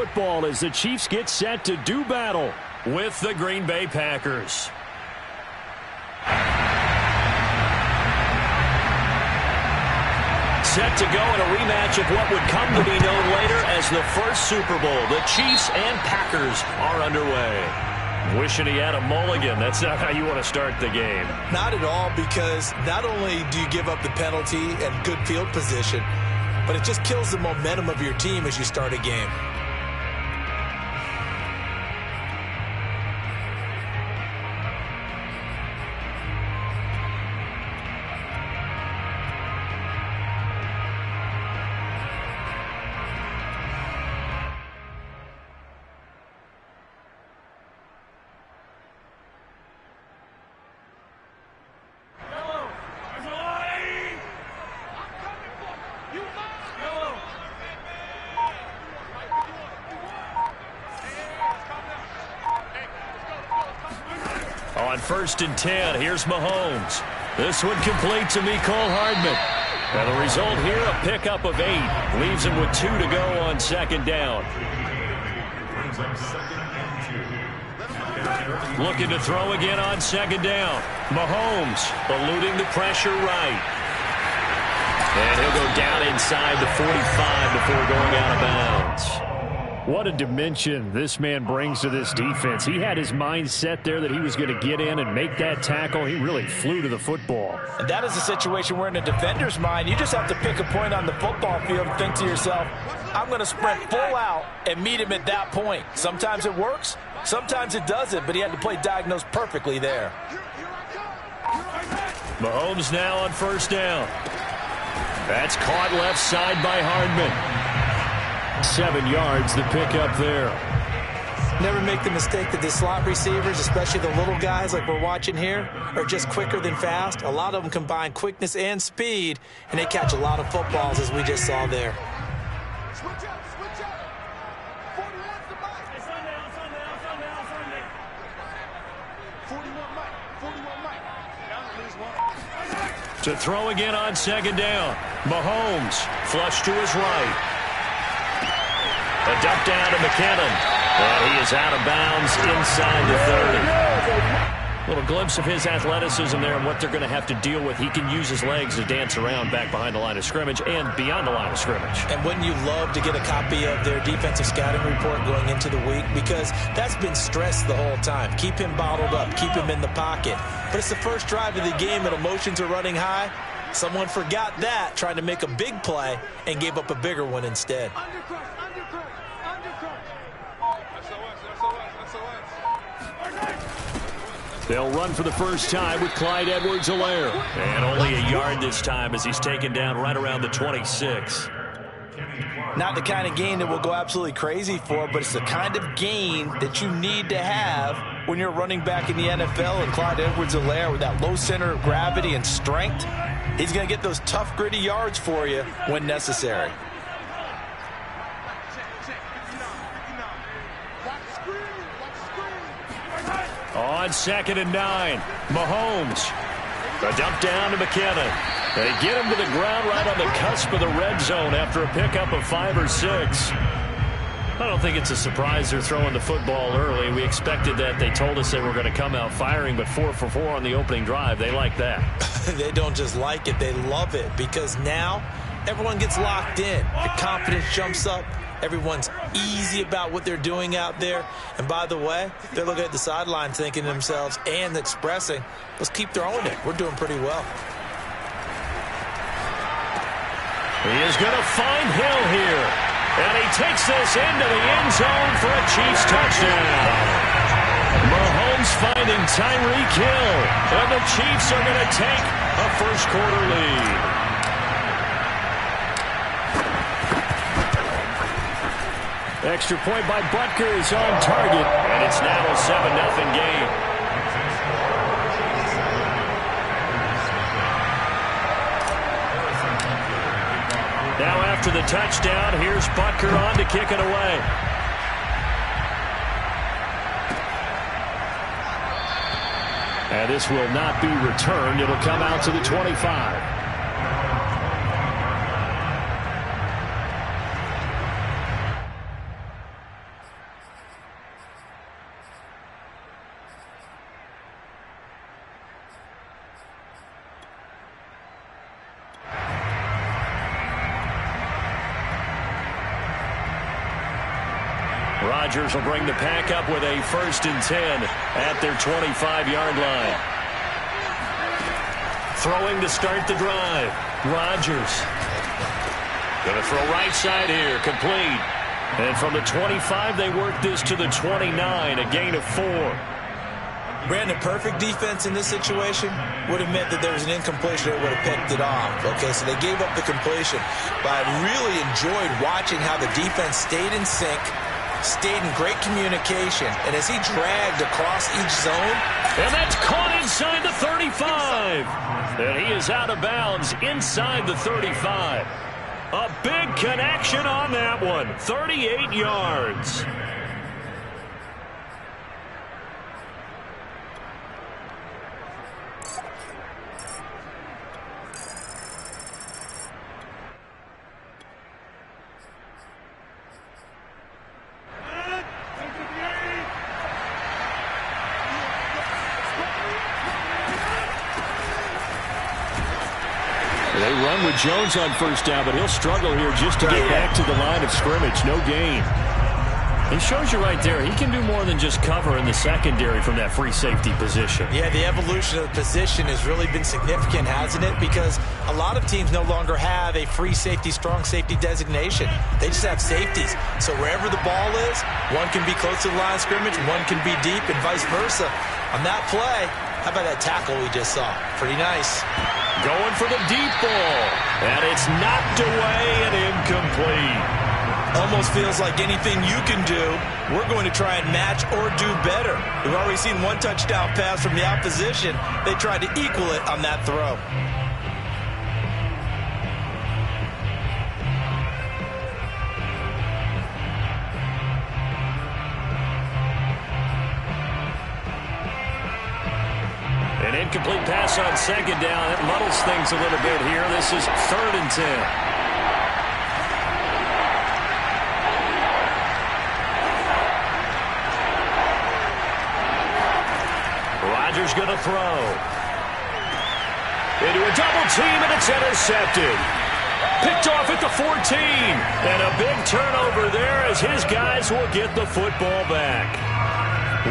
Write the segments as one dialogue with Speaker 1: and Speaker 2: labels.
Speaker 1: football as the Chiefs get set to do battle with the Green Bay Packers. Set to go in a rematch of what would come to be known later as the first Super Bowl. The Chiefs and Packers are underway. Wishing he had a mulligan. That's not how you want to start the game.
Speaker 2: Not at all, because not only do you give up the penalty and good field position, but it just kills the momentum of your team as you start a game.
Speaker 1: On 1st and 10, here's Mahomes. This one complete to Mecole Hardman. And the result here, a pickup of 8. Leaves him with 2 to go on 2nd down. Looking to throw again on 2nd down. Mahomes eluding the pressure right. And he'll go down inside the 45 before going out of bounds. What a dimension this man brings to this defense. He had his mind set there that he was going to get in and make that tackle. He really flew to the football.
Speaker 2: And that is a situation where in a defender's mind, you just have to pick a point on the football field and think to yourself, I'm going to sprint full out and meet him at that point. Sometimes it works, sometimes it doesn't, but he had to play diagnose perfectly there.
Speaker 1: Mahomes now on 1st down. That's caught left side by Hardman. 7 yards, the pickup there.
Speaker 2: Never make the mistake that the slot receivers, especially the little guys like we're watching here, are just quicker than fast. A lot of them combine quickness and speed, and they catch a lot of footballs, as we just saw there.
Speaker 1: To throw again on 2nd down. Mahomes flush to his right. A dump down to McKinnon. And he is out of bounds inside the 30. Little glimpse of his athleticism there and what they're going to have to deal with. He can use his legs to dance around back behind the line of scrimmage and beyond the line of scrimmage.
Speaker 2: And wouldn't you love to get a copy of their defensive scouting report going into the week? Because that's been stressed the whole time. Keep him bottled up. Keep him in the pocket. But it's the first drive of the game and emotions are running high. Someone forgot that, trying to make a big play, and gave up a bigger one instead.
Speaker 1: They'll run for the first time with Clyde Edwards-Helaire. And only a yard this time as he's taken down right around the 26.
Speaker 2: Not the kind of gain that we'll go absolutely crazy for, but it's the kind of gain that you need to have when you're running back in the NFL. And Clyde Edwards-Helaire, with that low center of gravity and strength, he's going to get those tough, gritty yards for you when necessary.
Speaker 1: On 2nd and 9, Mahomes. A dump down to McKinnon. They get him to the ground right on the cusp of the red zone after a pickup of 5 or 6. I don't think it's a surprise they're throwing the football early. We expected that. They told us they were going to come out firing, but 4 for 4 on the opening drive. They like that.
Speaker 2: They don't just like it, they love it, because now everyone gets locked in. The confidence jumps up. Everyone's easy about what they're doing out there. And by the way, they're looking at the sideline thinking to themselves and expressing, let's keep throwing it. We're doing pretty well.
Speaker 1: He is going to find Hill here. And he takes this into the end zone for a Chiefs touchdown. Mahomes finding Tyreek Hill. And the Chiefs are going to take a first quarter lead. Extra point by Butker is on target, and it's now a 7-0 game. Now after the touchdown, here's Butker on to kick it away. And this will not be returned. It'll come out to the 25. Rodgers will bring the pack up with a 1st and 10 at their 25-yard line. Throwing to start the drive. Rodgers. Going to throw right side here. Complete. And from the 25, they work this to the 29, a gain of 4.
Speaker 2: Brandon, perfect defense in this situation would have meant that there was an incompletion that would have picked it off. Okay, so they gave up the completion. But I really enjoyed watching how the defense stayed in sync, stayed in great communication, and as he dragged across each zone.
Speaker 1: And that's caught inside the 35. And he is out of bounds inside the 35. A big connection on that one. 38 yards. They run with Jones on 1st down, but he'll struggle here just to get back to the line of scrimmage. No gain. He shows you right there, he can do more than just cover in the secondary from that free safety position.
Speaker 2: Yeah, the evolution of the position has really been significant, hasn't it? Because a lot of teams no longer have a free safety, strong safety designation. They just have safeties. So wherever the ball is, one can be close to the line of scrimmage, one can be deep, and vice versa. On that play, how about that tackle we just saw? Pretty nice.
Speaker 1: Going for the deep ball. And it's knocked away and incomplete.
Speaker 2: Almost feels like anything you can do, we're going to try and match or do better. We've already seen one touchdown pass from the opposition. They tried to equal it on that throw.
Speaker 1: An incomplete pass on 2nd down. It muddles things a little bit here. This is 3rd and 10. Rodgers going to throw. Into a double team, and it's intercepted. Picked off at the 14. And a big turnover there as his guys will get the football back.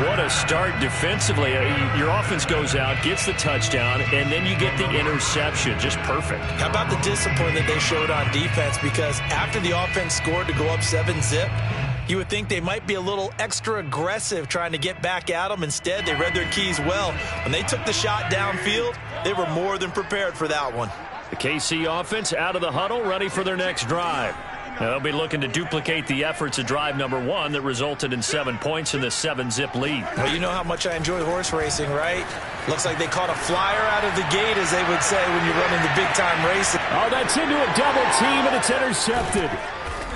Speaker 1: What a start defensively. Your offense goes out, gets the touchdown, and then you get the interception. Just perfect.
Speaker 2: How about the discipline that they showed on defense? Because after the offense scored to go up 7-zip, you would think they might be a little extra aggressive trying to get back at them. Instead, they read their keys well. When they took the shot downfield, they were more than prepared for that one.
Speaker 1: The KC offense out of the huddle, ready for their next drive. Now, they'll be looking to duplicate the efforts of drive number 1 that resulted in 7 points in the 7-zip lead.
Speaker 2: Well, you know how much I enjoy horse racing, right? Looks like they caught a flyer out of the gate, as they would say when you're running the big-time racing.
Speaker 1: Oh, that's into a double team, and it's intercepted.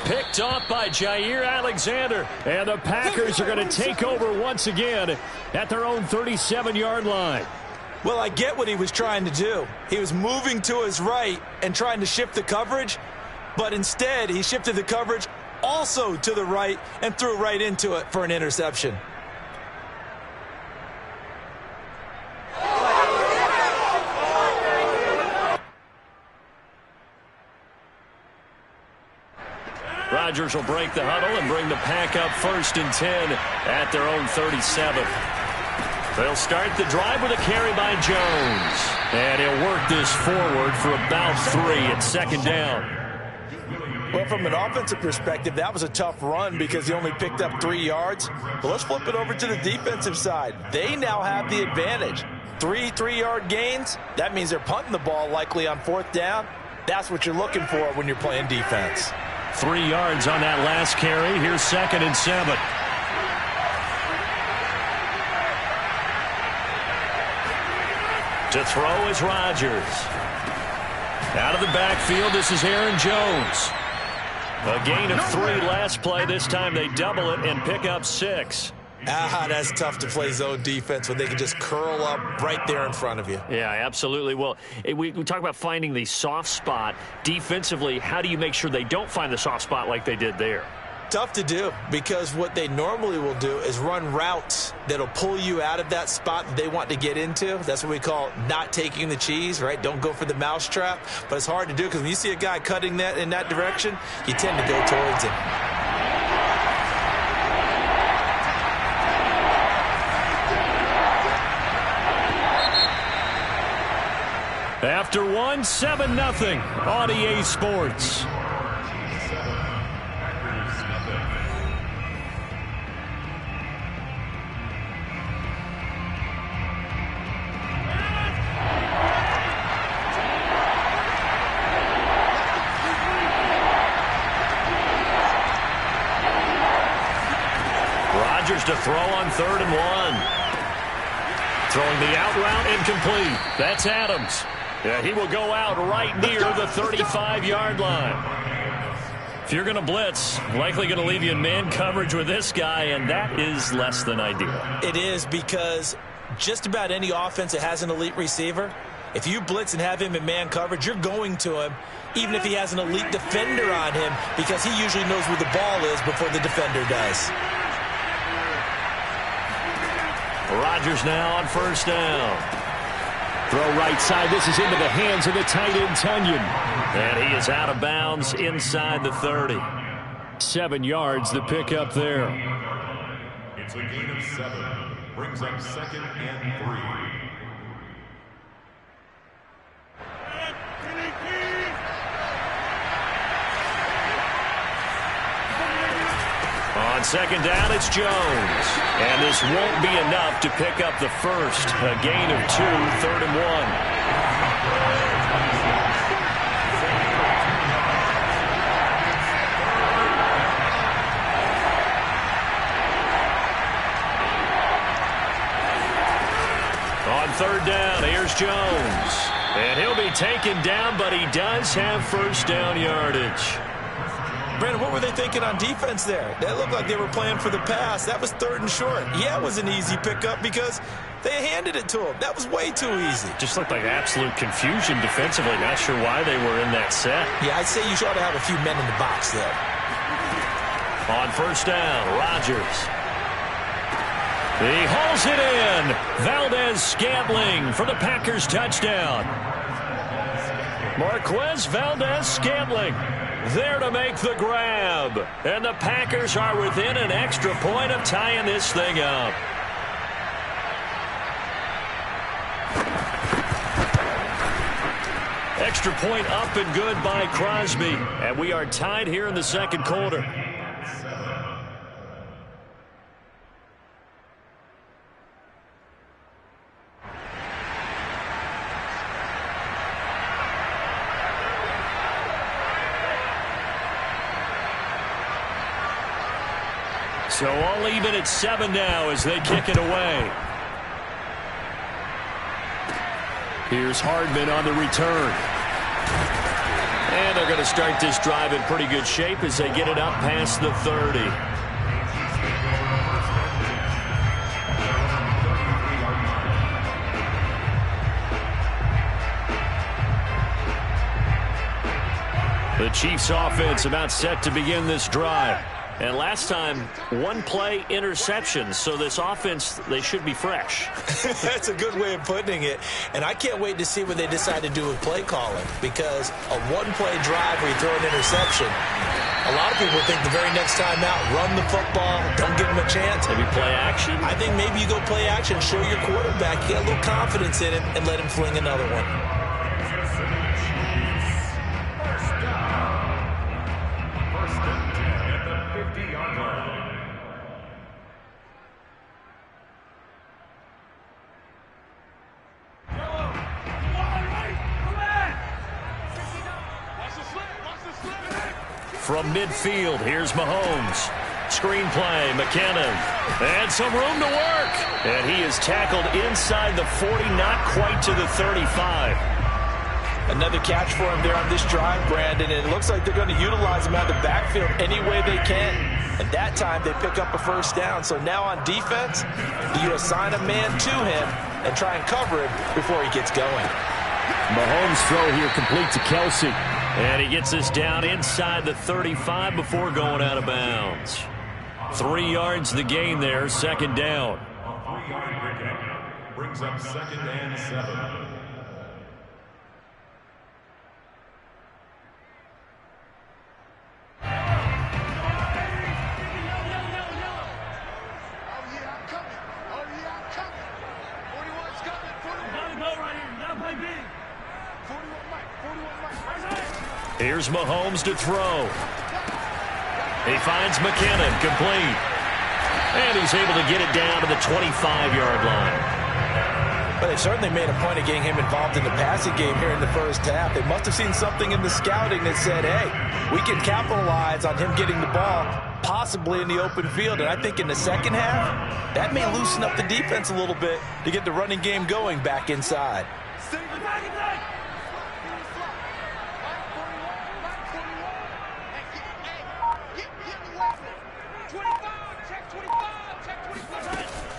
Speaker 1: Picked off by Jair Alexander. And the Packers are going to take over once again at their own 37-yard line.
Speaker 2: Well, I get what he was trying to do. He was moving to his right and trying to shift the coverage. But instead, he shifted the coverage also to the right and threw right into it for an interception.
Speaker 1: Rodgers will break the huddle and bring the pack up 1st and 10 at their own 37. They'll start the drive with a carry by Jones. And he'll work this forward for about 3 at 2nd down.
Speaker 2: Well, from an offensive perspective, that was a tough run because he only picked up 3 yards. But let's flip it over to the defensive side. They now have the advantage. 3 3-yard gains, that means they're punting the ball likely on 4th down. That's what you're looking for when you're playing defense.
Speaker 1: 3 yards on that last carry. Here's 2nd and 7. To throw is Rodgers. Out of the backfield, this is Aaron Jones. A gain of 3 last play. This time they double it and pick up 6.
Speaker 2: That's tough to play zone defense when they can just curl up right there in front of you.
Speaker 1: Yeah, absolutely. Well, we talk about finding the soft spot. Defensively, how do you make sure they don't find the soft spot like they did there?
Speaker 2: Tough to do, because what they normally will do is run routes that'll pull you out of that spot that they want to get into. That's what we call not taking the cheese, right? Don't go for the mousetrap. But it's hard to do because when you see a guy cutting that in that direction, you tend to go towards him.
Speaker 1: 7-0 on EA Sports. Rodgers to throw on 3rd and 1. Throwing the out route incomplete. That's Adams. Yeah, he will go out right near the 35-yard line. If you're going to blitz, likely going to leave you in man coverage with this guy, and that is less than ideal.
Speaker 2: It is, because just about any offense that has an elite receiver, if you blitz and have him in man coverage, you're going to him, even if he has an elite defender on him, because he usually knows where the ball is before the defender does.
Speaker 1: Rodgers now on 1st down. Throw right side. This is into the hands of the tight end, Tunyon. And he is out of bounds inside the 30. 7 yards, the pickup there.
Speaker 3: It's a gain of 7. Brings up 2nd and 3.
Speaker 1: On 2nd down, it's Jones. And this won't be enough to pick up the first. A gain of 2, 3rd and 1. On 3rd down, here's Jones. And he'll be taken down, but he does have 1st down yardage.
Speaker 2: Brandon, what were they thinking on defense there? That looked like they were playing for the pass. That was 3rd and short. Yeah, it was an easy pickup because they handed it to him. That was way too easy.
Speaker 1: Just looked like absolute confusion defensively. Not sure why they were in that set.
Speaker 2: Yeah, I'd say you ought to have a few men in the box there.
Speaker 1: On 1st down, Rodgers. He hauls it in. Valdez-Scantling for the Packers touchdown. Marquez Valdez-Scantling there to make the grab. And the Packers are within an extra point of tying this thing up. Extra point up and good by Crosby. And we are tied here in the 2nd quarter. So all even at 7 now as they kick it away. Here's Hardman on the return. And they're going to start this drive in pretty good shape as they get it up past the 30. The Chiefs offense about set to begin this drive. And last time, 1 play interception. So this offense, they should be fresh.
Speaker 2: That's a good way of putting it. And I can't wait to see what they decide to do with play calling. Because a 1-play drive where you throw an interception, a lot of people think the very next time out, run the football, don't give them a chance.
Speaker 1: Maybe play action?
Speaker 2: I think maybe you go play action, show your quarterback, you get a little confidence in him, and let him fling another one.
Speaker 1: From midfield, here's Mahomes. Screen play, McKinnon. And some room to work. And he is tackled inside the 40, not quite to the 35.
Speaker 2: Another catch for him there on this drive, Brandon. And it looks like they're going to utilize him out of the backfield any way they can. And that time they pick up a 1st down. So now on defense, you assign a man to him and try and cover him before he gets going.
Speaker 1: Mahomes' throw here complete to Kelsey. And he gets this down inside the 35 before going out of bounds. 3 yards the gain there, 2nd down.
Speaker 3: A 3-yard pickup brings up 2nd and 7.
Speaker 1: Here's Mahomes to throw. He finds McKinnon, complete. And he's able to get it down to the 25-yard line.
Speaker 2: But they've certainly made a point of getting him involved in the passing game here in the first half. They must have seen something in the scouting that said, hey, we can capitalize on him getting the ball, possibly in the open field. And I think in the second half, that may loosen up the defense a little bit to get the running game going back inside.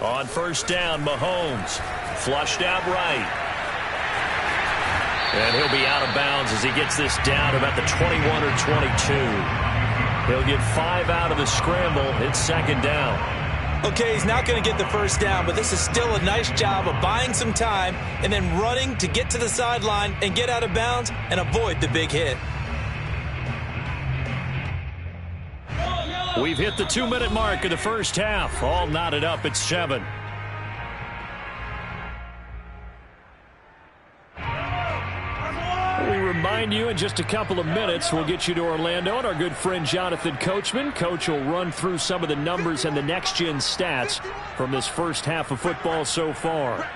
Speaker 1: On first down, Mahomes flushed out right. And he'll be out of bounds as he gets this down to about the 21 or 22. He'll get 5 out of the scramble. It's second down.
Speaker 2: Okay, he's not going to get the first down, but this is still a nice job of buying some time and then running to get to the sideline and get out of bounds and avoid the big hit.
Speaker 1: We've hit the 2-minute mark of the first half. All knotted up at 7. We remind you in just a couple of minutes we'll get you to Orlando and our good friend Jonathan Coachman. Coach will run through some of the numbers and the next-gen stats from this first half of football so far.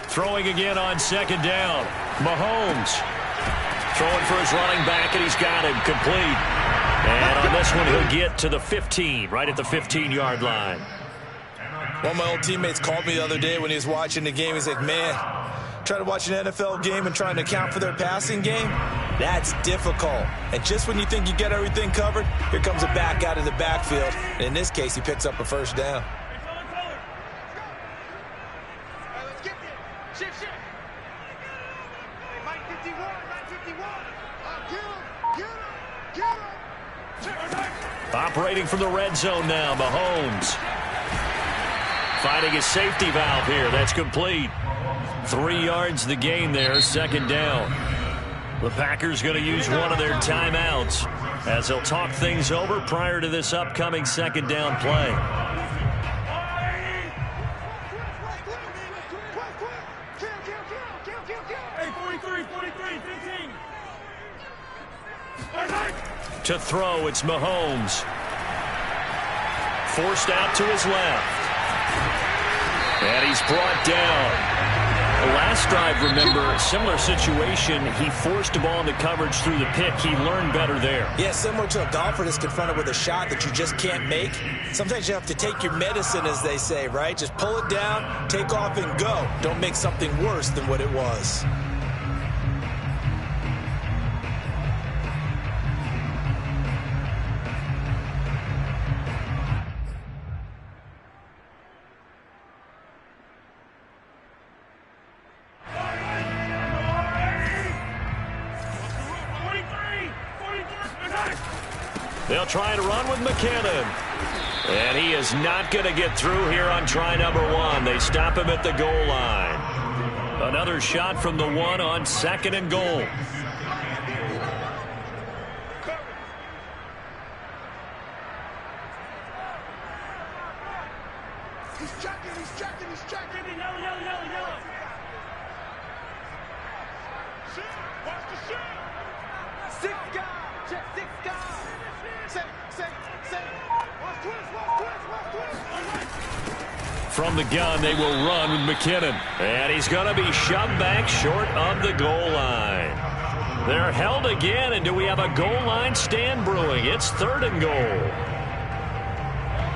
Speaker 1: Throwing again on second down. Mahomes throwing for his running back, and he's got him complete. And on this one, he'll get to the 15, right at the 15-yard line.
Speaker 2: One of my old teammates called me the other day when he was watching the game. He's like, man, trying to watch an NFL game and trying to account for their passing game, that's difficult. And just when you think you get everything covered, here comes a back out of the backfield. And in this case, he picks up a first down.
Speaker 1: Operating from the red zone now, Mahomes. Finding his safety valve here. That's complete. 3 yards the gain there, second down. The Packers going to use one of their timeouts as they'll talk things over prior to this upcoming second down play. To throw, it's Mahomes. Forced out to his left. And he's brought down. The last drive, remember, similar situation. He forced the ball into coverage through the pick. He learned better there.
Speaker 2: Yeah, similar to a golfer that's confronted with a shot that you just can't make. Sometimes you have to take your medicine, as they say, right? Just pull it down, take off, and go. Don't make something worse than what it was.
Speaker 1: They'll try to run with McKinnon. And he is not going to get through here on try number 1. They stop him at the goal line. Another shot from the 1 on second and goal.
Speaker 4: He's checking. Yellow. Shoot. Watch the shoot. 6 guys. Check 6 guys.
Speaker 1: From the gun, they will run with McKinnon. And he's going to be shoved back short of the goal line. They're held again, and do we have a goal line stand brewing? It's third and goal.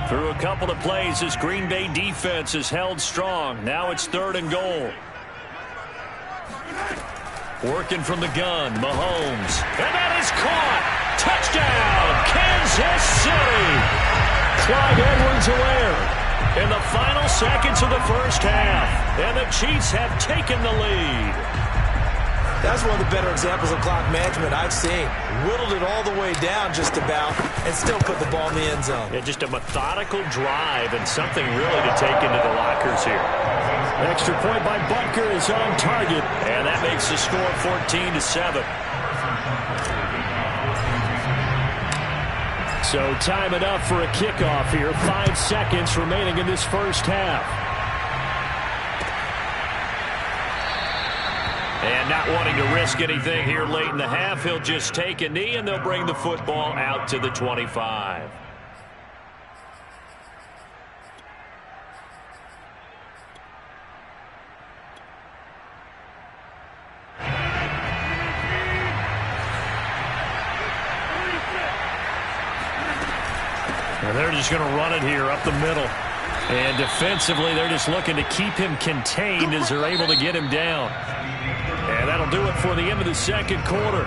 Speaker 1: Through a couple of plays, this Green Bay defense is held strong. Now it's third and goal. Working from the gun, Mahomes. And that is caught. Touchdown, Kansas City. Clyde Edwards-Helaire in the final seconds of the first half. And the Chiefs have taken the lead.
Speaker 2: That's one of the better examples of clock management I've seen. Whittled it all the way down just about and still put the ball in the end zone.
Speaker 1: Yeah, just a methodical drive and something really to take into the lockers here. Extra point by Butker is on target, and that makes the score 14-7. So time enough for a kickoff here. 5 seconds remaining in this first half. And not wanting to risk anything here late in the half, he'll just take a knee, and they'll bring the football out to the 25. And they're just going to run it here up the middle. And defensively, they're just looking to keep him contained as they're able to get him down. And that'll do it for the end of the second quarter.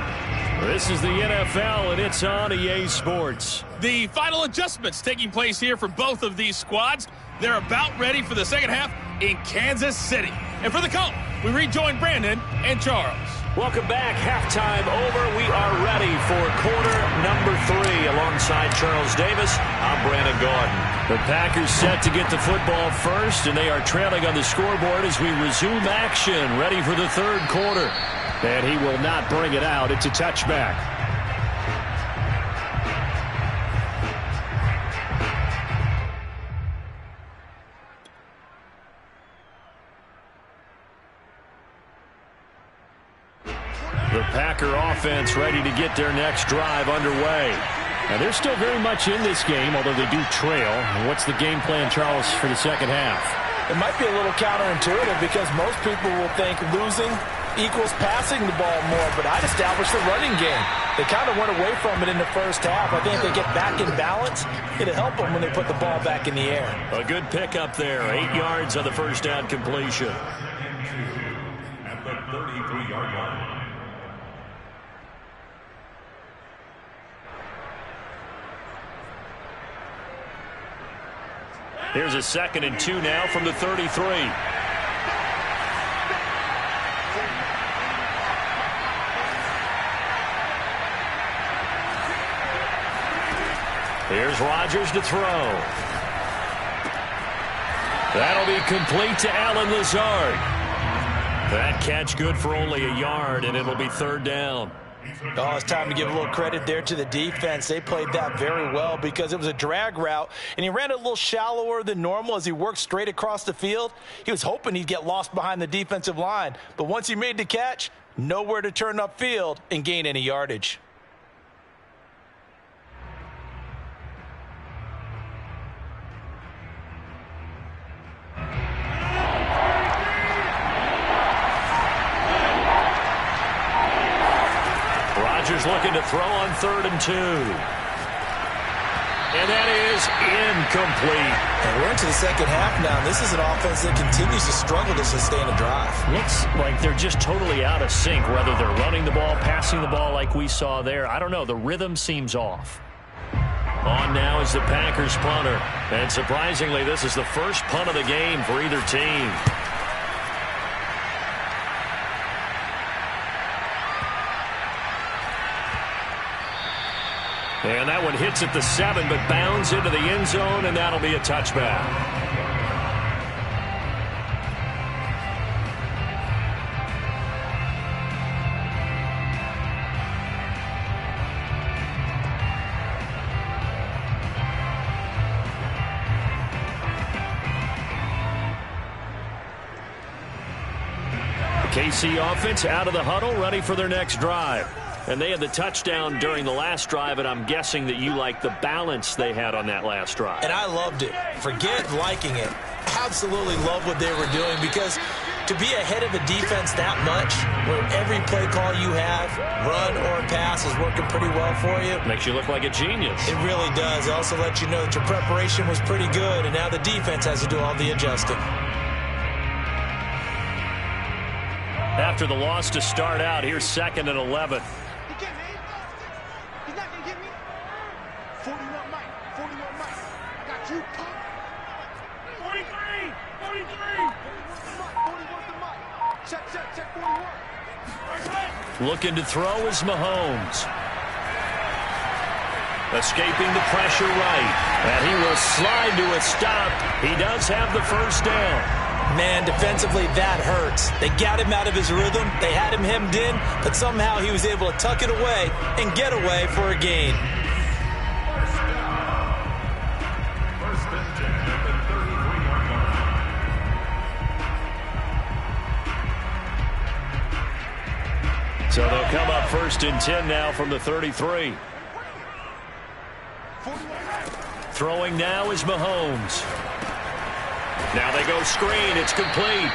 Speaker 1: This is the NFL, and it's on EA Sports.
Speaker 5: The final adjustments taking place here for both of these squads. They're about ready for the second half in Kansas City. And for the call, we rejoin Brandon and Charles.
Speaker 1: Welcome back. Halftime over. We are ready for quarter number 3. Alongside Charles Davis, I'm Brandon Gaudin. The Packers set to get the football first, and they are trailing on the scoreboard as we resume action, ready for the third quarter. And he will not bring it out. It's a touchback. The Packer offense ready to get their next drive underway. And they're still very much in this game, although they do trail. What's the game plan, Charles, for the second half?
Speaker 2: It might be a little counterintuitive because most people will think losing equals passing the ball more, but I'd establish the running game. They kind of went away from it in the first half. I think if they get back in balance, it'll help them when they put the ball back in the air.
Speaker 1: A good pickup there. 8 yards on the first down completion.
Speaker 3: At the 33-yard line.
Speaker 1: Here's a 2nd and 2 now from the 33. Here's Rodgers to throw. That'll be complete to Allen Lazard. That catch good for only a yard, and it'll be third down.
Speaker 2: Oh, it's time to give a little credit there to the defense. They played that very well because it was a drag route, and he ran it a little shallower than normal as he worked straight across the field. He was hoping he'd get lost behind the defensive line, but once he made the catch, nowhere to turn upfield and gain any yardage.
Speaker 1: Rodgers looking to throw on 3rd and 2. And that is incomplete.
Speaker 2: And we're into the second half now. This is an offense that continues to struggle to sustain a drive.
Speaker 1: Looks like they're just totally out of sync, whether they're running the ball, passing the ball like we saw there. I don't know. The rhythm seems off. On now is the Packers punter. And surprisingly, this is the first punt of the game for either team. And that one hits at the 7, but bounds into the end zone, and that'll be a touchback. The KC offense out of the huddle, ready for their next drive. And they had the touchdown during the last drive, and I'm guessing that you like the balance they had on that last drive.
Speaker 2: And I loved it. Forget liking it. Absolutely love what they were doing because to be ahead of a defense that much, where every play call you have, run or pass, is working pretty well for you.
Speaker 1: Makes you look like a genius.
Speaker 2: It really does. It also lets you know that your preparation was pretty good, and now the defense has to do all the adjusting.
Speaker 1: After the loss to start out, here's 2nd and 11. Looking to throw is Mahomes. Escaping the pressure right. And he will slide to a stop. He does have the first down.
Speaker 2: Man, defensively, that hurts. They got him out of his rhythm. They had him hemmed in, but somehow he was able to tuck it away and get away for a gain.
Speaker 3: First and 10 at the 33-yard line.
Speaker 1: first and 10 now from the 33. Throwing now is Mahomes. Now they go screen. It's complete.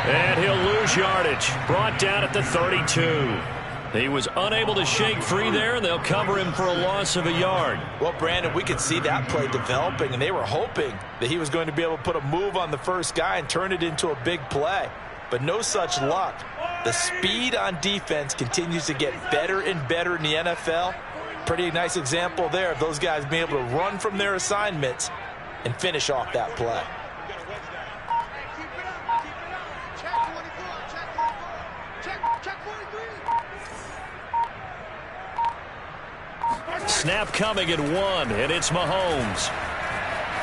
Speaker 1: And he'll lose yardage. Brought down at the 32. He was unable to shake free there, and they'll cover him for a loss of a yard.
Speaker 2: Well, Brandon, we could see that play developing, and they were hoping that he was going to be able to put a move on the first guy and turn it into a big play. But no such luck. The speed on defense continues to get better and better in the NFL. Pretty nice example there of those guys being able to run from their assignments and finish off that play.
Speaker 1: Snap coming at 1, and it's Mahomes.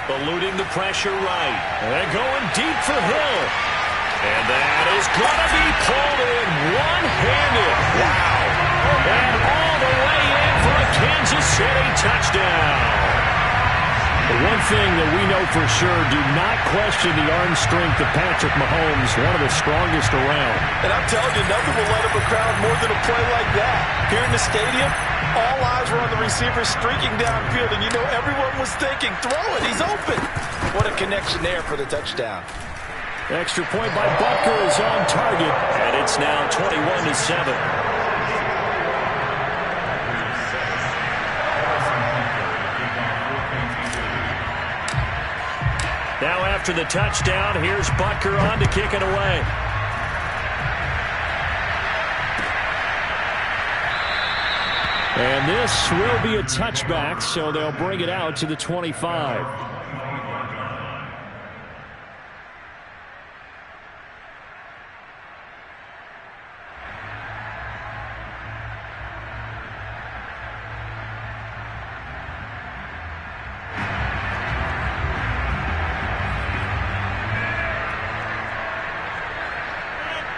Speaker 1: Eluding the pressure right. And going deep for Hill. And that is going to be pulled in one-handed. Wow. And all the way in for a Kansas City touchdown. The one thing that we know for sure, do not question the arm strength of Patrick Mahomes, one of the strongest around.
Speaker 2: And I'm telling you, nothing will light up a crowd more than a play like that. Here in the stadium, all eyes were on the receiver streaking downfield, and you know everyone was thinking, throw it, he's open. What a connection there for the touchdown.
Speaker 1: Extra point by Butker is on target, and it's now 21-7. Now after the touchdown, here's Butker on to kick it away. And this will be a touchback, so they'll bring it out to the 25.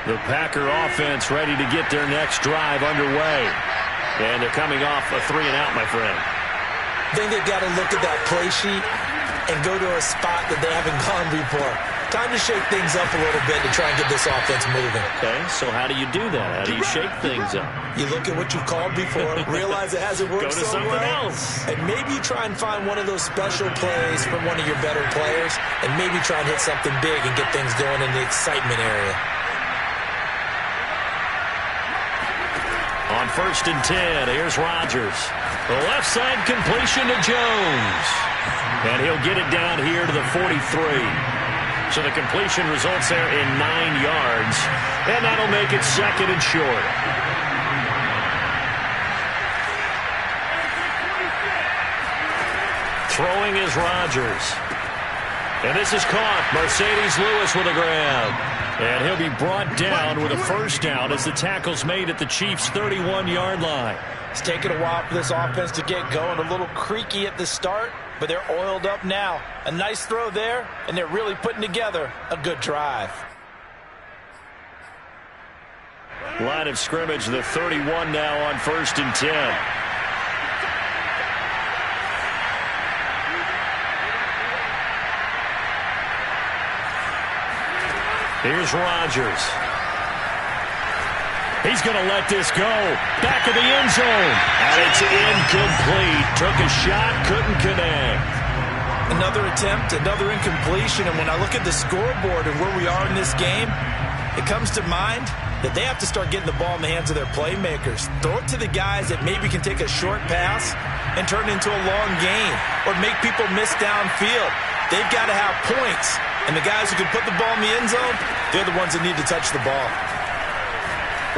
Speaker 1: The Packer offense ready to get their next drive underway. And they're coming off a 3-and-out, my friend.
Speaker 2: I think they've got to look at that play sheet and go to a spot that they haven't gone before. Time to shake things up a little bit to try and get this offense moving.
Speaker 1: Okay, so how do you do that? How do you shake things up?
Speaker 2: You look at what you've called before, realize it hasn't worked
Speaker 1: so
Speaker 2: well.
Speaker 1: Go to something else.
Speaker 2: And maybe you try and find one of those special plays from one of your better players, and maybe try and hit something big and get things going in the excitement area.
Speaker 1: On first and 10, here's Rodgers. The left side completion to Jones. And he'll get it down here to the 43. So the completion results there in 9 yards. And that'll make it second and short. Throwing is Rodgers. And this is caught. Mercedes Lewis with a grab. And he'll be brought down with a first down as the tackle's made at the Chiefs' 31-yard line.
Speaker 2: It's taken a while for this offense to get going. A little creaky at the start, but they're oiled up now. A nice throw there, and they're really putting together a good drive.
Speaker 1: Line of scrimmage, the 31 now on first and 10. Here's Rodgers. He's going to let this go. Back of the end zone. And it's incomplete. Took a shot, couldn't connect.
Speaker 2: Another attempt, another incompletion. And when I look at the scoreboard and where we are in this game, it comes to mind that they have to start getting the ball in the hands of their playmakers. Throw it to the guys that maybe can take a short pass and turn it into a long gain or make people miss downfield. They've got to have points. And the guys who can put the ball in the end zone, they're the ones that need to touch the ball.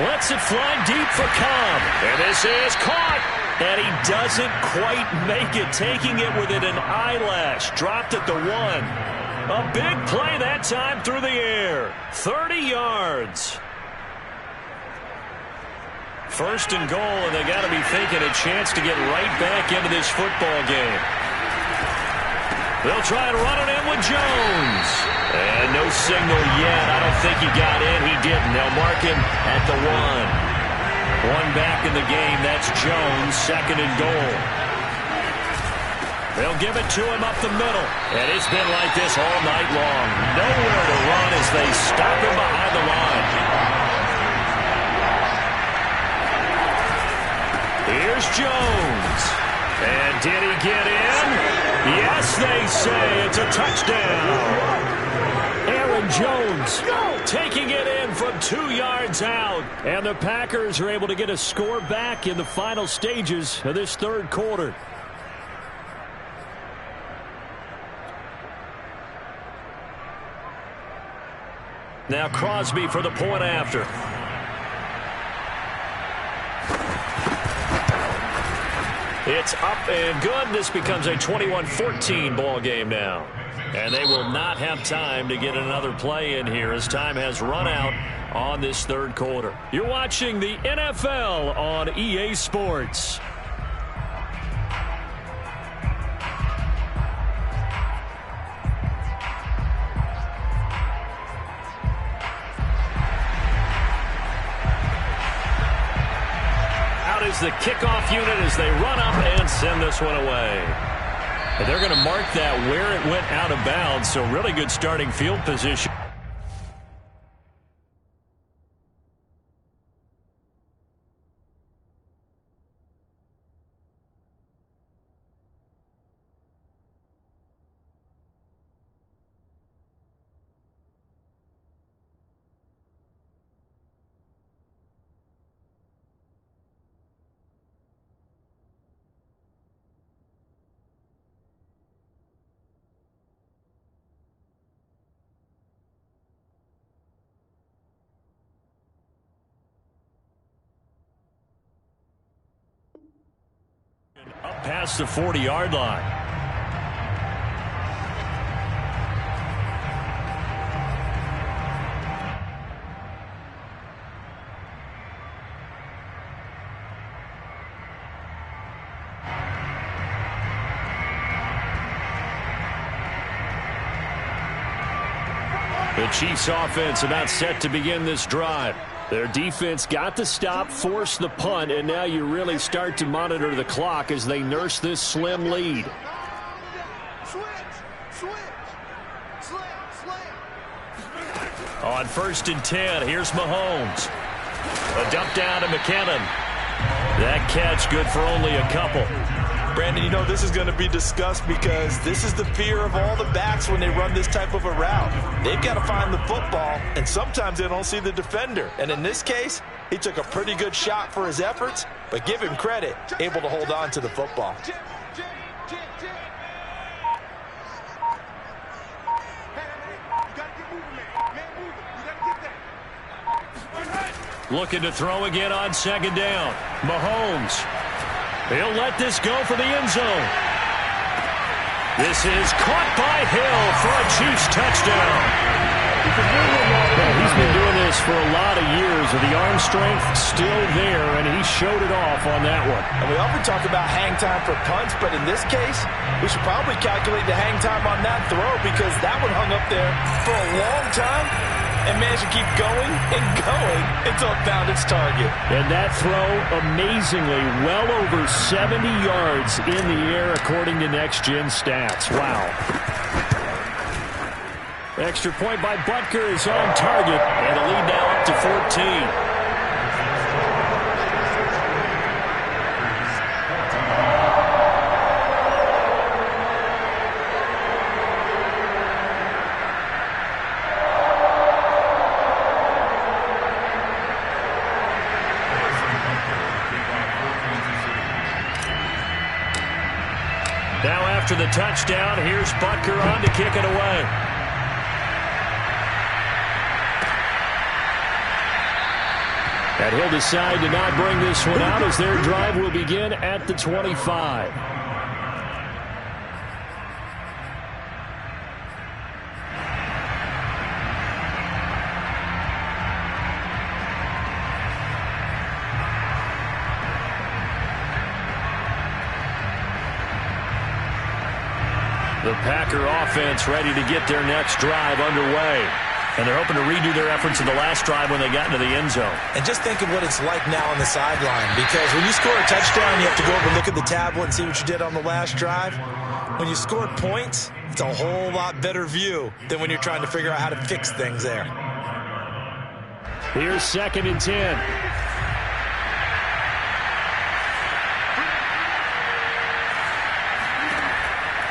Speaker 1: Lets it fly deep for Cobb. And this is caught. And he doesn't quite make it, taking it within an eyelash. Dropped at the 1. A big play that time through the air. 30 yards. First and goal, and they got to be thinking a chance to get right back into this football game. They'll try and run it in with Jones. And no signal yet. I don't think he got in. He didn't. They'll mark him at the 1. One back in the game. That's Jones. Second and goal. They'll give it to him up the middle. And it's been like this all night long. Nowhere to run as they stop him behind the line. Here's Jones. And did he get in? Yes, they say it's a touchdown. Aaron Jones taking it in from 2 yards out. And the Packers are able to get a score back in the final stages of this third quarter. Now Crosby for the point after. It's up and good. This becomes a 21-14 ball game now. And they will not have time to get another play in here as time has run out on this third quarter. You're watching the NFL on EA Sports. Is the kickoff unit as they run up and send this one away. And they're going to mark that where it went out of bounds, so really good starting field position. Up past the 40-yard line. The Chiefs offense about set to begin this drive. Their defense got the stop, forced the punt, and now you really start to monitor the clock as they nurse this slim lead. On 1st and 10, here's Mahomes. A dump down to McKinnon. That catch good for only a couple.
Speaker 2: Brandon, you know this is going to be discussed because this is the fear of all the backs when they run this type of a route. They've got to find the football, and sometimes they don't see the defender. And in this case, he took a pretty good shot for his efforts, but give him credit, able to hold on to the football.
Speaker 1: Looking to throw again on 2nd down. Mahomes. He'll let this go for the end zone. This is caught by Hill for a Chiefs touchdown. He's been doing this for a lot of years, with the arm strength still there, and he showed it off on that one.
Speaker 2: And we often talk about hang time for punts, but in this case, we should probably calculate the hang time on that throw because that one hung up there for a long time and managed to keep going and going until it found its target.
Speaker 1: And that throw, amazingly, well over 70 yards in the air, according to Next Gen Stats. Wow. Extra point by Butker is on target, and the lead now up to 14. Now after the touchdown, here's Butker on to kick it away. And he'll decide to not bring this one out as their drive will begin at the 25. The Packer offense ready to get their next drive underway. And they're hoping to redo their efforts in the last drive when they got into the end zone.
Speaker 2: And just think of what it's like now on the sideline, because when you score a touchdown, you have to go over and look at the tablet and see what you did on the last drive. When you score points, it's a whole lot better view than when you're trying to figure out how to fix things there.
Speaker 1: Here's 2nd and 10.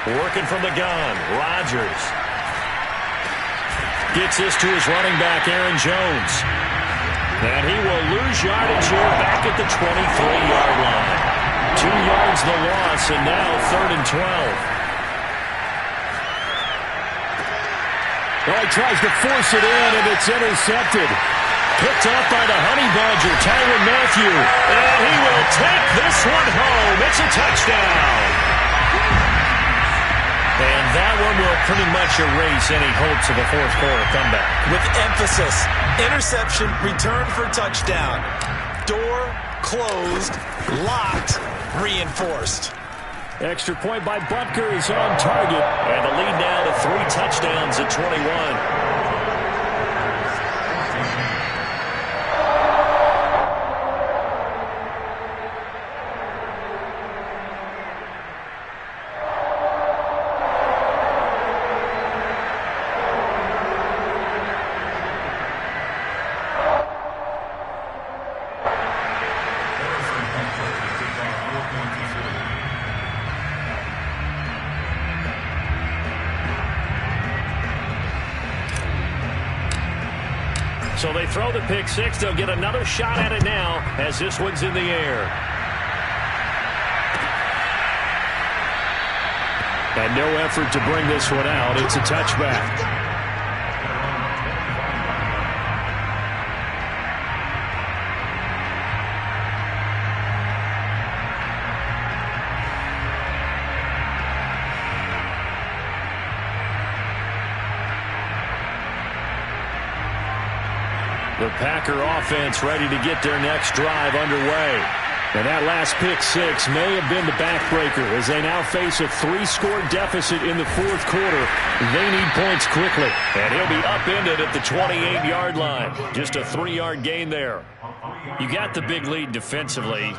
Speaker 1: Working from the gun, Rodgers. Gets this to his running back, Aaron Jones. And he will lose yardage here back at the 23-yard line. 2 yards the loss, and now 3rd and 12.
Speaker 6: Well, he tries to force it in, and it's intercepted.
Speaker 1: Picked off by the Honey Badger, Tyrann Mathieu. And he will take this one home. It's a touchdown. And that one will pretty much erase any hopes of a fourth quarter comeback.
Speaker 2: With emphasis, interception, return for touchdown. Door closed, locked, reinforced.
Speaker 1: Extra point by Butker is on target. And the lead now to 3 touchdowns at 21. So they throw the pick six. They'll get another shot at it now as this one's in the air.
Speaker 6: And no effort to bring this one out. It's a touchback.
Speaker 1: The Packer offense ready to get their next drive underway.
Speaker 6: And that last pick six may have been the backbreaker as they now face a 3-score deficit in the fourth quarter. They need points quickly.
Speaker 1: And he'll be upended at the 28-yard line. Just a 3-yard gain there. You got the big lead defensively.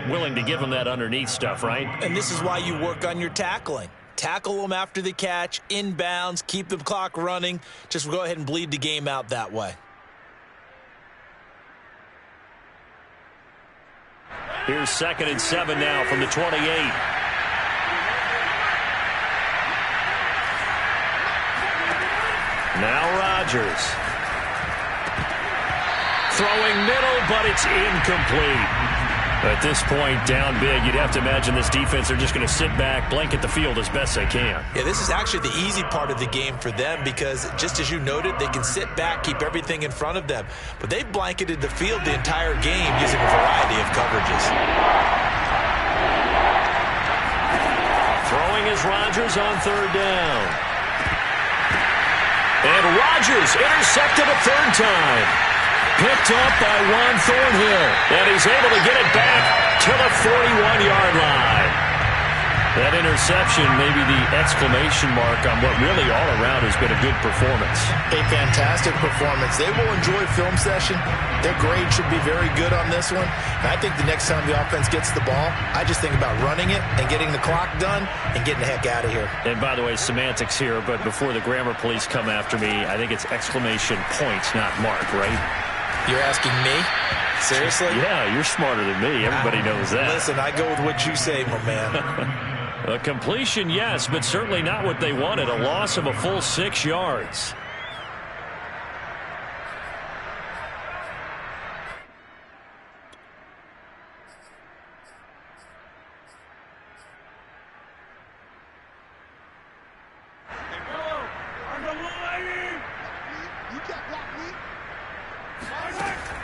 Speaker 1: Willing to give them that underneath stuff, right?
Speaker 2: And this is why you work on your tackling. Tackle them after the catch, inbounds, keep the clock running. Just go ahead and bleed the game out that way.
Speaker 1: Here's 2nd and 7 now from the 28. Now Rodgers. Throwing middle, but it's incomplete. At this point, down big, you'd have to imagine this defense are just going to sit back, blanket the field as best they can.
Speaker 2: Yeah, this is actually the easy part of the game for them because, just as you noted, they can sit back, keep everything in front of them. But they've blanketed the field the entire game using a variety of coverages.
Speaker 1: Throwing is Rodgers on 3rd down. And Rodgers intercepted a 3rd time. Picked up by Juan Thornhill. And he's able to get it back to the 41-yard line. That interception may be the exclamation mark on what really all around has been a good performance.
Speaker 7: A fantastic performance. They will enjoy film session. Their grade should be very good on this one. And I think the next time the offense gets the ball, I just think about running it and getting the clock done and getting the heck out of here.
Speaker 1: And by the way, semantics here, but before the grammar police come after me, I think it's exclamation points, not mark, right?
Speaker 2: You're asking me? Seriously?
Speaker 1: Yeah, you're smarter than me. Everybody knows that.
Speaker 2: Listen, I go with what you say, my man.
Speaker 1: A completion, yes, but certainly not what they wanted. A loss of a full 6 yards.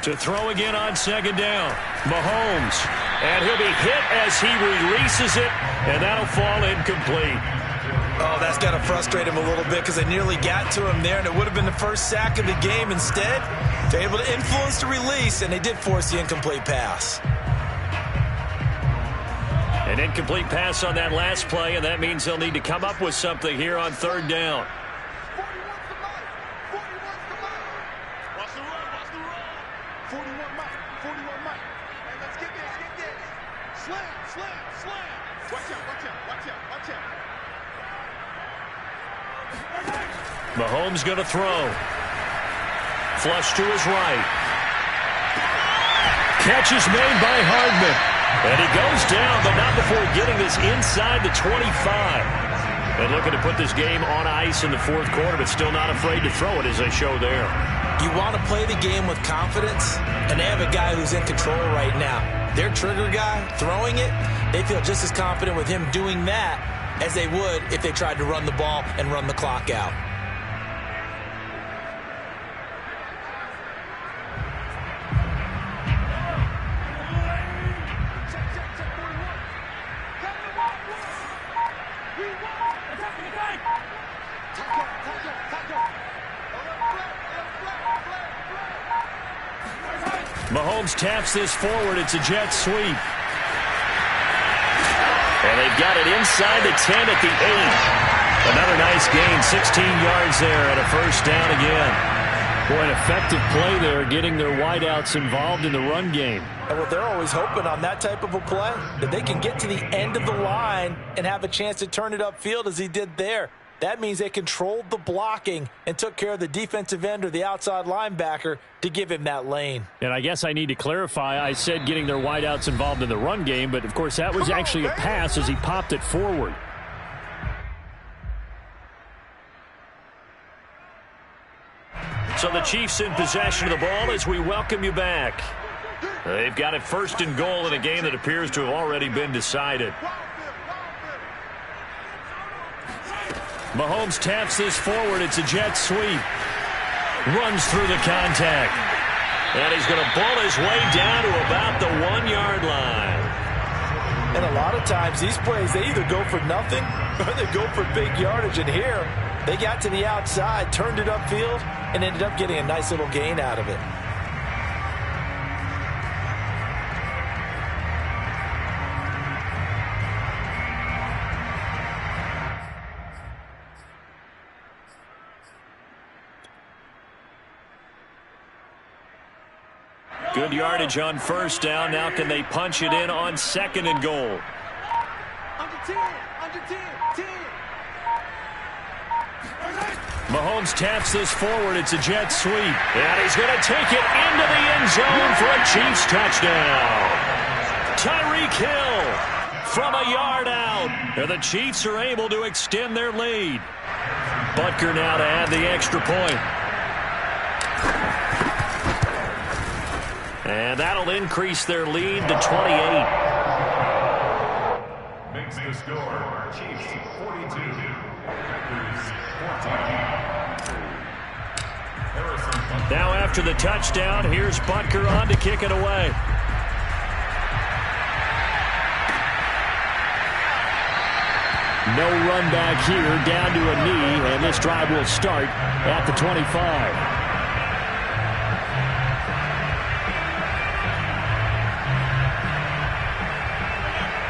Speaker 1: To throw again on 2nd down. Mahomes. And he'll be hit as he releases it, and that'll fall incomplete.
Speaker 2: Oh, that's got to frustrate him a little bit because they nearly got to him there, and it would have been the first sack of the game. Instead, they're able to influence the release, and they did force the incomplete pass.
Speaker 1: An incomplete pass on that last play, and that means they'll need to come up with something here on 3rd down. Mahomes going to throw. Flush to his right. Catch is made by Hardman. And he goes down, but not before getting this inside the 25.
Speaker 6: And looking to put this game on ice in the fourth quarter, but still not afraid to throw it, as they show there.
Speaker 2: You want to play the game with confidence, and they have a guy who's in control right now. Their trigger guy, throwing it, they feel just as confident with him doing that as they would if they tried to run the ball and run the clock out.
Speaker 6: Mahomes taps this forward. It's a jet sweep. And they've got it inside the 10 at the 8. Another nice gain, 16 yards there and a first down again. Boy, an effective play there, getting their wideouts involved in the run game.
Speaker 2: And what they're always hoping on that type of a play, that they can get to the end of the line and have a chance to turn it upfield as he did there. That means they controlled the blocking and took care of the defensive end or the outside linebacker to give him that lane.
Speaker 6: And I guess I need to clarify, I said getting their wideouts involved in the run game, but of course that was actually a pass as he popped it forward. So the Chiefs in possession of the ball as we welcome you back. They've got it first and goal in a game that appears to have already been decided. Mahomes taps this forward. It's a jet sweep. Runs through the contact. And he's going to ball his way down to about the 1-yard line.
Speaker 2: And a lot of times these plays, they either go for nothing or they go for big yardage. And here, they got to the outside, turned it upfield, and ended up getting a nice little gain out of it.
Speaker 6: Good yardage on first down. Now can they punch it in on second and goal?
Speaker 4: Under 10, under 10, 10.
Speaker 6: Mahomes taps this forward. It's a jet sweep. And he's going to take it into the end zone for a Chiefs touchdown. Tyreek Hill from a yard out. And the Chiefs are able to extend their lead. Butker now to add the extra point. And that'll increase their lead to 28.
Speaker 3: Makes the score Chiefs 42, Packers 14.
Speaker 6: Now after the touchdown, here's Butker on to kick it away. No run back here, down to a knee, and this drive will start at the 25.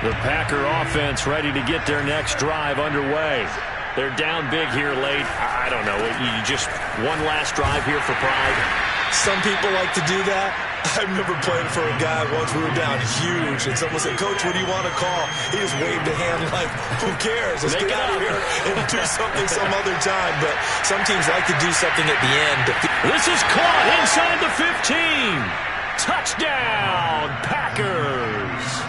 Speaker 6: The Packer offense ready to get their next drive underway. They're down big here late. I don't know. You just one last drive here for pride.
Speaker 2: Some people like to do that. I remember playing for a guy once. We were down huge, and someone said, "Coach, what do you want to call?" He just waved a hand like, "Who cares? Let's get out of here and do something some other time." But some teams like to do something at the end.
Speaker 6: This is caught inside the 15. Touchdown, Packers.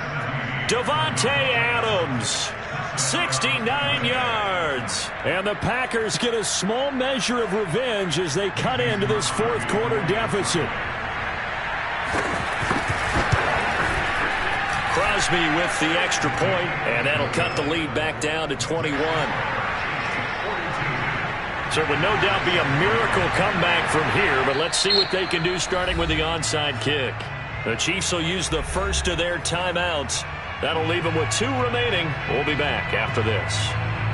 Speaker 6: Davante Adams, 69 yards. And the Packers get a small measure of revenge as they cut into this fourth quarter deficit. Crosby with the extra point, and that'll cut the lead back down to 21. So it would no doubt be a miracle comeback from here, but let's see what they can do starting with the onside kick. The Chiefs will use the first of their timeouts. That'll leave them with 2 remaining. We'll be back after this.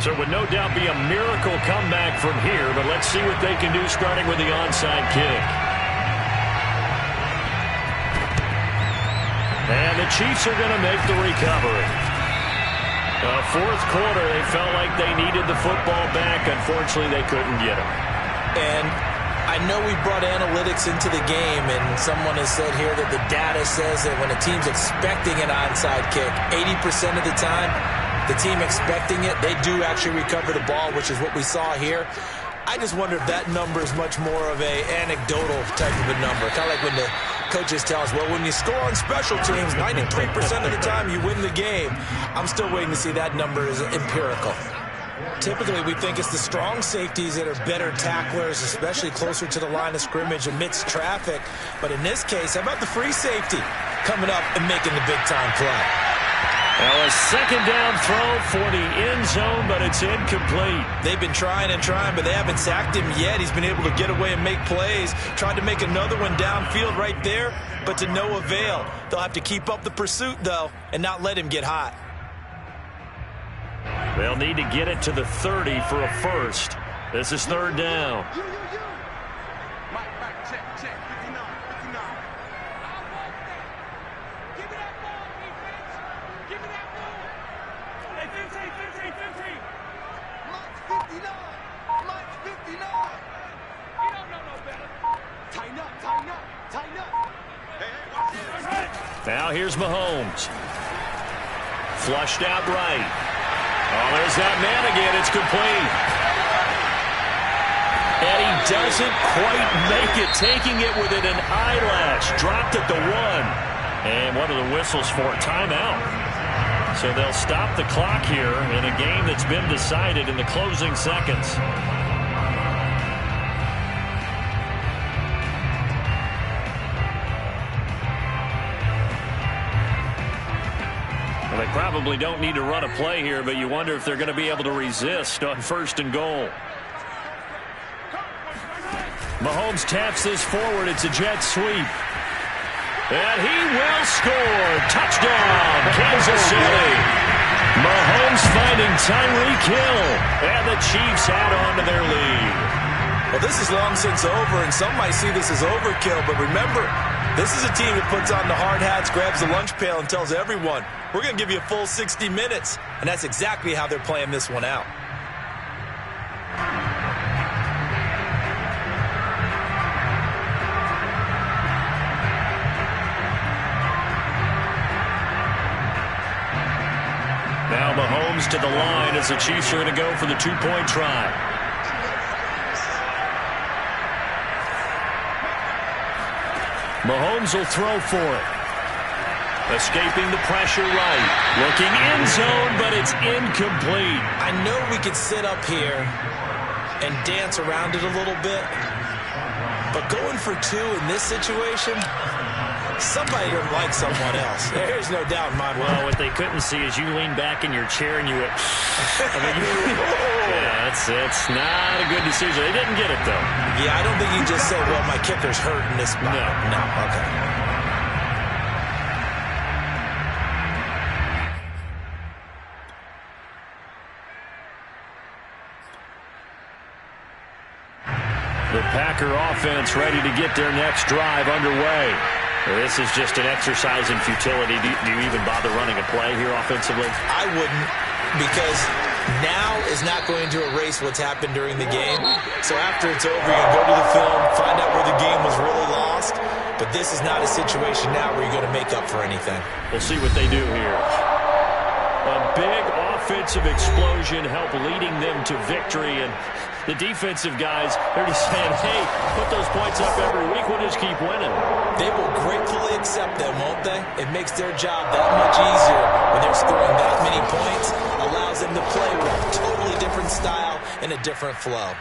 Speaker 6: So it would no doubt be a miracle comeback from here, but let's see what they can do starting with the onside kick. And the Chiefs are going to make the recovery. Fourth quarter, they felt like they needed the football back. Unfortunately, they couldn't get it.
Speaker 2: And I know we brought analytics into the game, and someone has said here that the data says that when a team's expecting an onside kick, 80% of the time, the team expecting it, they do actually recover the ball, which is what we saw here. I just wonder if that number is much more of a anecdotal type of a number. Kind of like when the coaches tell us, well, when you score on special teams, 93% of the time you win the game. I'm still waiting to see that number is empirical. Typically, we think it's the strong safeties that are better tacklers, especially closer to the line of scrimmage amidst traffic. But in this case, how about the free safety coming up and making the big-time play?
Speaker 6: Well, a second down throw for the end zone, but it's incomplete.
Speaker 2: They've been trying and trying, but they haven't sacked him yet. He's been able to get away and make plays. Tried to make another one downfield right there, but to no avail. They'll have to keep up the pursuit, though, and not let him get hot.
Speaker 6: They'll need to get it to the 30 for a first. This is third down.
Speaker 4: Mike, check, 59, 59. Give me that ball, defense. Give me that ball. Hey, 15. Mike's 59. Mike's 59. He don't know no better. Tighten up. Hey, watch this.
Speaker 6: Now here's Mahomes. Flushed out right. Oh, there's that man again. It's complete. And he doesn't quite make it, taking it within an eyelash. Dropped at the 1. And what are the whistles for? Timeout. So they'll stop the clock here in a game that's been decided in the closing seconds. They probably don't need to run a play here, but you wonder if they're going to be able to resist on first and goal. Mahomes taps this forward. It's a jet sweep. And he will score. Touchdown, Kansas City. Mahomes finding Tyreek Hill. And the Chiefs add on to their lead.
Speaker 2: Well, this is long since over, and some might see this as overkill, but remember, this is a team that puts on the hard hats, grabs the lunch pail, and tells everyone, we're going to give you a full 60 minutes. And that's exactly how they're playing this one out.
Speaker 6: Now Mahomes to the line as the Chiefs are going to go for the two-point try. Mahomes will throw for it. Escaping the pressure right. Looking end zone, but it's incomplete.
Speaker 2: I know we could sit up here and dance around it a little bit, but going for 2 in this situation, somebody doesn't like someone else. There's no doubt in my mind.
Speaker 6: Well, what they couldn't see is you lean back in your chair and you went, yeah, it's not a good decision. They didn't get it, though.
Speaker 2: Yeah, I don't think you just say, well, my kicker's hurt in this spot. No, okay.
Speaker 6: The Packer offense ready to get their next drive underway. This is just an exercise in futility. Do you even bother running a play here offensively?
Speaker 2: I wouldn't, because now is not going to erase what's happened during the game. So after it's over, you're going to go to the film, find out where the game was really lost. But this is not a situation now where you're going to make up for anything.
Speaker 6: We'll see what they do here. A big offensive explosion helped leading them to victory. And the defensive guys, they're just saying, hey, put those points up every week. We'll just keep winning.
Speaker 2: They will gratefully accept them, won't they? It makes their job that much easier when they're scoring that many points. Allows them to play with a totally different style and a different flow.